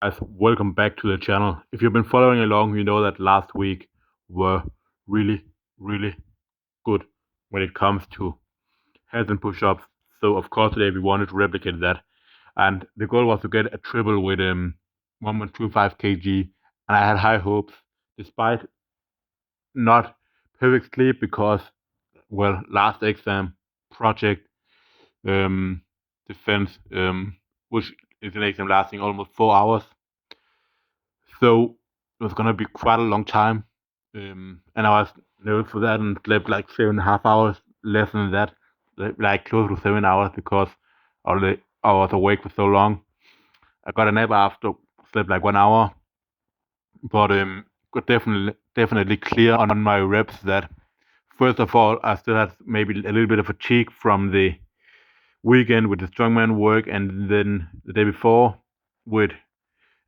Guys, welcome back to the channel. If you've been following along, you know that last week were really, really good when it comes to handstand push-ups. So of course today we wanted to replicate that, and the goal was to get a triple with 1.25 kg, and I had high hopes, despite not perfect sleep because last exam project um defense which is an exam lasting almost 4 hours. So it was gonna be quite a long time, and I was nervous for that and slept like 7.5 hours, less than that, like close to 7 hours because I was awake for so long. I got a nap after, slept like 1 hour, but got definitely clear on my reps that first of all I still had maybe a little bit of fatigue from the weekend with the strongman work, and then the day before with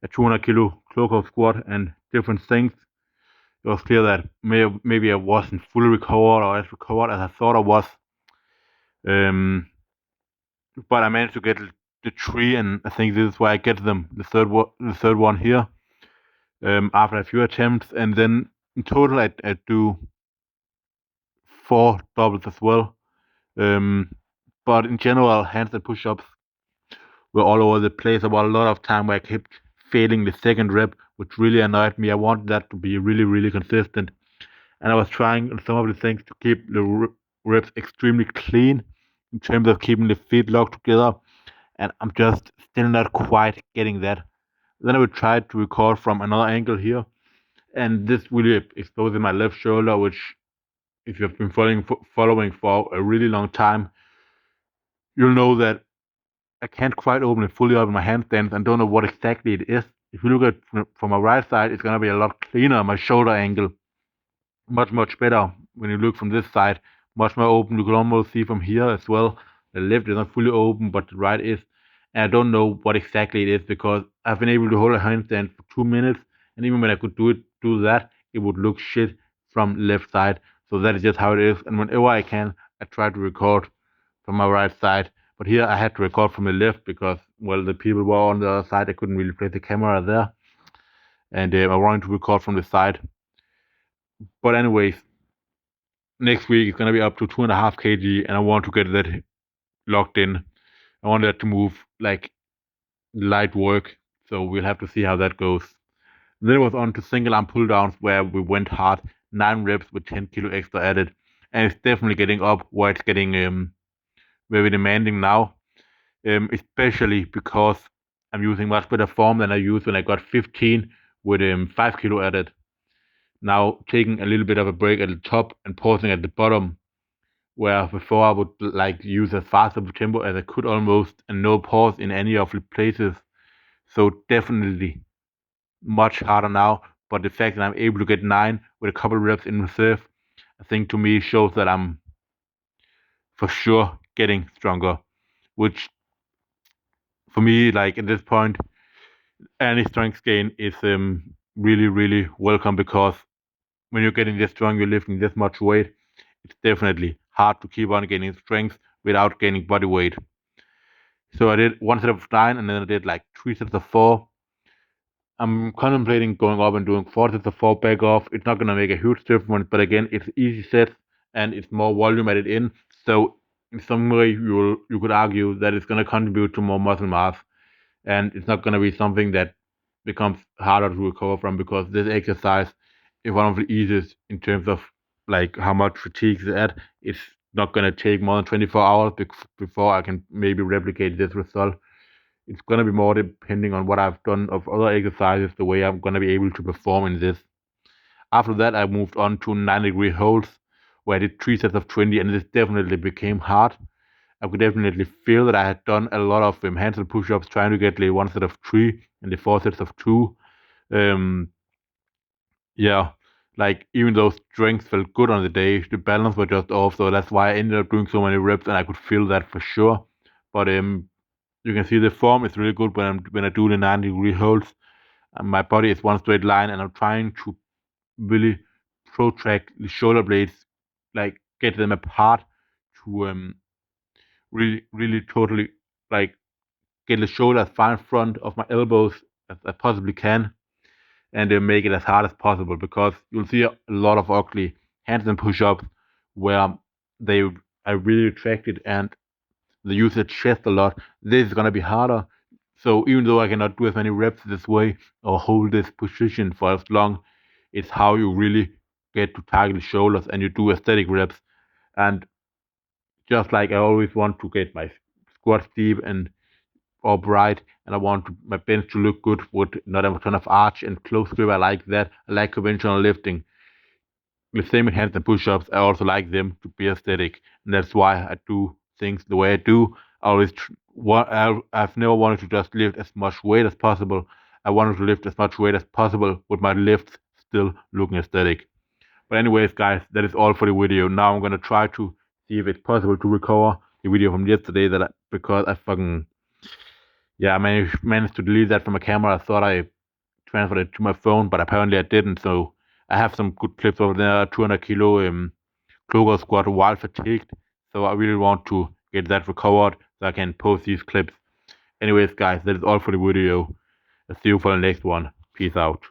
a 200 kilo close squat and different things. It was clear that maybe I wasn't fully recovered or as recovered as I thought I was. Um, but I managed to get the three, and I think this is why I get them the third one here. After a few attempts, and then in total I do four doubles as well. Um, but in general, handstand push-ups were all over the place. About a lot of time where I kept failing the second rep, which really annoyed me. I wanted that to be really, really consistent, and I was trying on some of the things to keep the reps extremely clean in terms of keeping the feet locked together, and I'm just still not quite getting that. Then I would try to record from another angle here, and this really exposes my left shoulder, which, if you've been following for a really long time, you'll know that I can't quite open it fully up in my handstands and don't know what exactly it is. If you look at from my right side, it's gonna be a lot cleaner. My shoulder angle much better when you look from this side, much more open. You can almost see from here as well. The left is not fully open, but the right is. And I don't know what exactly it is because I've been able to hold a handstand for 2 minutes, and even when I could do that, it would look shit from left side. So that is just how it is. And whenever I can, I try to record from my right side. But here I had to record from the left because the people were on the other side. I couldn't really place the camera there, and I wanted to record from the side. But anyways, next week it's gonna be up to 2.5 kg, and I want to get that locked in. I want that to move like light work, so we'll have to see how that goes. Then it was on to single arm pull downs where we went hard, 9 reps with 10 kilo extra added, and it's definitely getting up where it's getting very demanding now, especially because I'm using much better form than I used when I got 15 with 5 kilo added. Now taking a little bit of a break at the top and pausing at the bottom, where before I would like use as fast of a tempo as I could almost, and no pause in any of the places. So definitely much harder now. But the fact that I'm able to get 9 with a couple reps in reserve, I think to me shows that I'm for sure getting stronger. Which for me, like at this point, any strength gain is really welcome, because when you're getting this strong, you're lifting this much weight. It's definitely hard to keep on gaining strength without gaining body weight. So I did one set of 9, and then I did like 3 sets of 4. I'm contemplating going up and doing 4 sets of 4 back off. It's not gonna make a huge difference, but again, it's easy sets and it's more volume added in. So in some way, you could argue that it's gonna contribute to more muscle mass, and it's not gonna be something that becomes harder to recover from, because this exercise is one of the easiest in terms of like how much fatigue is at. It's not gonna take more than 24 hours before I can maybe replicate this result. It's gonna be more depending on what I've done of other exercises, the way I'm gonna be able to perform in this. After that, I moved on to 90-degree holds, where I did 3 sets of 20, and this definitely became hard. I could definitely feel that I had done a lot of handstand push-ups, trying to get the 1 set of 3 and the 4 sets of 2. Um, yeah, like even though strength felt good on the day, the balance was just off. So that's why I ended up doing so many reps, and I could feel that for sure. But you can see the form is really good when I do the 90-degree holds. And my body is one straight line, and I'm trying to really protract the shoulder blades, like get them apart to really totally like get the shoulder far in front of my elbows as I possibly can, and make it as hard as possible, because you'll see a lot of ugly handstand push-ups where they are really retracted and they use their chest a lot. This is gonna be harder. So even though I cannot do as many reps this way or hold this position for as long, it's how you really get to target the shoulders and you do aesthetic reps. And just like I always want to get my squats deep and upright, and I want my bench to look good with not a ton of arch and close grip. I like that. I like conventional lifting. The same with handstand push-ups. I also like them to be aesthetic, and that's why I do things the way I do. I always I've never wanted to just lift as much weight as possible. I wanted to lift as much weight as possible with my lifts still looking aesthetic. But anyways, guys, that is all for the video. Now I'm gonna try to see if it's possible to recover the video from yesterday because I fucking I managed to delete that from my camera. I thought I transferred it to my phone, but apparently I didn't. So I have some good clips over there. 200 kilo clover squat while fatigued. So I really want to get that recovered so I can post these clips. Anyways, guys, that is all for the video. I'll see you for the next one. Peace out.